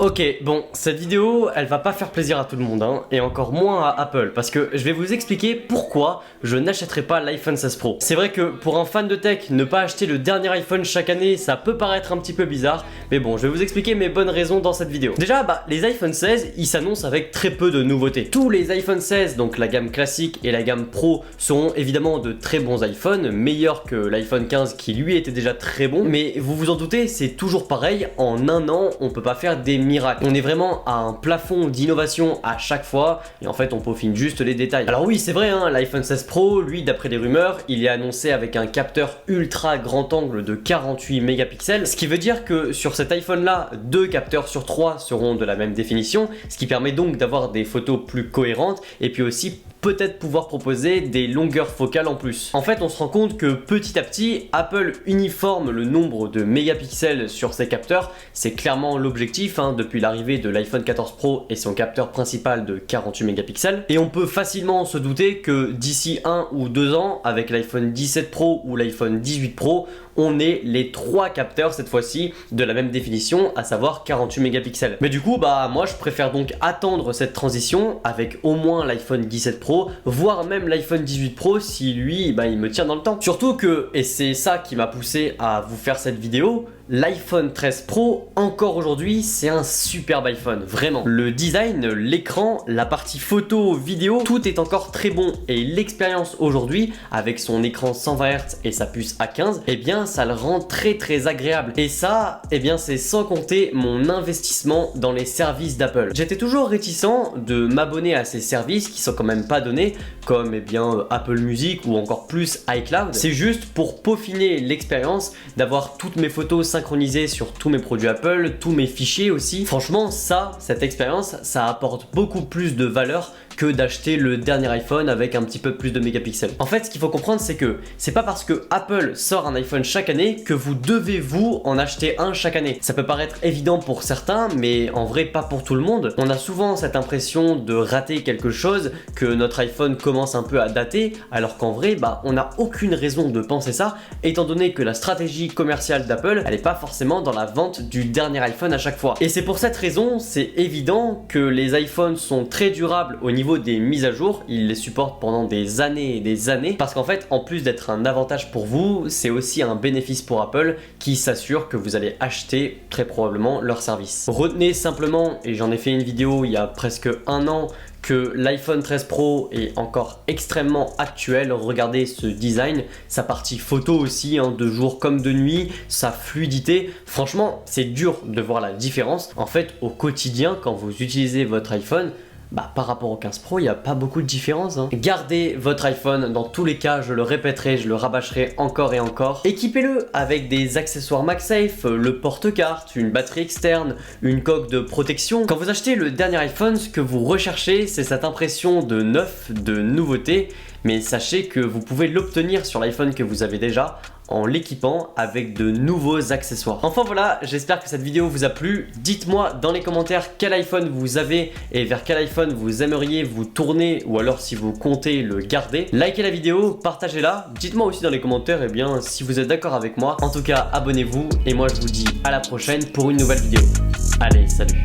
Ok, bon, cette vidéo, elle va pas faire plaisir à tout le monde, hein, et encore moins à Apple, parce que je vais vous expliquer pourquoi je n'achèterai pas l'iPhone 16 Pro. C'est vrai que pour un fan de tech, ne pas acheter le dernier iPhone chaque année, ça peut paraître un petit peu bizarre, mais bon, je vais vous expliquer mes bonnes raisons dans cette vidéo. Déjà, les iPhone 16, ils s'annoncent avec très peu de nouveautés. Tous les iPhone 16, donc la gamme classique et la gamme Pro, seront évidemment de très bons iPhones, meilleurs que l'iPhone 15 qui lui était déjà très bon, mais vous vous en doutez, c'est toujours pareil, en un an, on peut pas faire des miracle. On est vraiment à un plafond d'innovation à chaque fois et en fait on peaufine juste les détails. Alors oui, c'est vrai, hein, l'iPhone 16 Pro, lui d'après les rumeurs, il est annoncé avec un capteur ultra grand angle de 48 mégapixels, ce qui veut dire que sur cet iPhone là, 2 capteurs sur 3 seront de la même définition, ce qui permet donc d'avoir des photos plus cohérentes et puis aussi peut-être pouvoir proposer des longueurs focales en plus. En fait, on se rend compte que petit à petit, Apple uniforme le nombre de mégapixels sur ses capteurs. C'est clairement l'objectif depuis l'arrivée de l'iPhone 14 Pro et son capteur principal de 48 mégapixels. Et on peut facilement se douter que d'ici 1 ou 2 ans, avec l'iPhone 17 Pro ou l'iPhone 18 Pro, on ait les 3 capteurs cette fois-ci de la même définition, à savoir 48 mégapixels. Mais du coup, moi je préfère donc attendre cette transition avec au moins l'iPhone 17 Pro, voire même l'iPhone 18 Pro si lui, il me tient dans le temps. Surtout que, et c'est ça qui m'a poussé à vous faire cette vidéo, l'iPhone 13 Pro, encore aujourd'hui, c'est un superbe iPhone, vraiment. Le design, l'écran, la partie photo, vidéo, tout est encore très bon. Et l'expérience aujourd'hui, avec son écran 120 Hz et sa puce A15, ça le rend très agréable. Et ça, c'est sans compter mon investissement dans les services d'Apple. J'étais toujours réticent de m'abonner à ces services qui sont quand même pas donnés, comme Apple Music ou encore plus iCloud. C'est juste pour peaufiner l'expérience, d'avoir toutes mes photos synchronisées sur tous mes produits Apple, tous mes fichiers aussi. Franchement, cette expérience, ça apporte beaucoup plus de valeur que d'acheter le dernier iPhone avec un petit peu plus de mégapixels. En fait, ce qu'il faut comprendre, c'est que c'est pas parce que Apple sort un iPhone chaque année que vous devez vous en acheter un chaque année. Ça peut paraître évident pour certains, mais en vrai pas pour tout le monde. On a souvent cette impression de rater quelque chose, que notre iPhone commence un peu à dater, alors qu'en vrai, on n'a aucune raison de penser ça, étant donné que la stratégie commerciale d'Apple, elle n'est pas forcément dans la vente du dernier iPhone à chaque fois. Et c'est pour cette raison, c'est évident que les iPhones sont très durables au niveau des mises à jour, ils les supportent pendant des années et des années, parce qu'en fait, en plus d'être un avantage pour vous, c'est aussi un bénéfice pour Apple qui s'assure que vous allez acheter très probablement leur service. Retenez simplement, et j'en ai fait une vidéo il y a presque un an, que l'iPhone 13 Pro est encore extrêmement actuel. Regardez ce design, sa partie photo aussi, de jour comme de nuit, sa fluidité. Franchement, c'est dur de voir la différence. En fait, au quotidien, quand vous utilisez votre iPhone, par rapport au 15 Pro, il n'y a pas beaucoup de différence. Gardez votre iPhone, dans tous les cas, je le répéterai, je le rabâcherai encore et encore. Équipez-le avec des accessoires MagSafe, le porte-carte, une batterie externe, une coque de protection. Quand vous achetez le dernier iPhone, ce que vous recherchez, c'est cette impression de neuf, de nouveauté. Mais sachez que vous pouvez l'obtenir sur l'iPhone que vous avez déjà en l'équipant avec de nouveaux accessoires. Enfin voilà, j'espère que cette vidéo vous a plu. Dites-moi dans les commentaires quel iPhone vous avez et vers quel iPhone vous aimeriez vous tourner, ou alors si vous comptez le garder. Likez la vidéo, partagez-la. Dites-moi aussi dans les commentaires si vous êtes d'accord avec moi. En tout cas, abonnez-vous et moi je vous dis à la prochaine pour une nouvelle vidéo. Allez, salut!